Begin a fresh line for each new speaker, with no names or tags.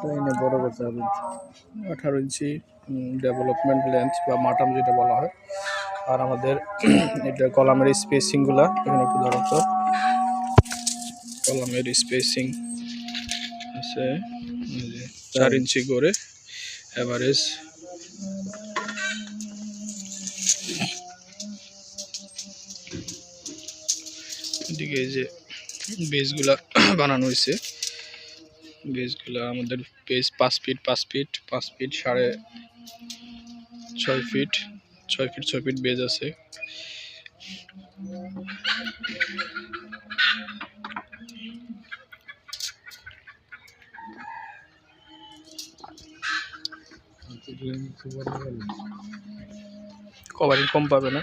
লাইনে বড় করতে হবে 18 ইঞ্চি ডেভেলপমেন্ট লেন্থ বা মাটাম যেটা বলা হয়। আর আমাদের এটা কলামের স্পেসিংগুলা এখানে একটু ধরো তো, কলামের স্পেসিং আছে 4 ইঞ্চি করে এভারেজ। এদিকে এই যে বেসগুলা বানানো হয়েছে, বেসগুলা আমাদের base 5 feet 5 feet 5 feet 6.5 feet 6 feet 6 feet base আছে। কভারিং কম পাবে না।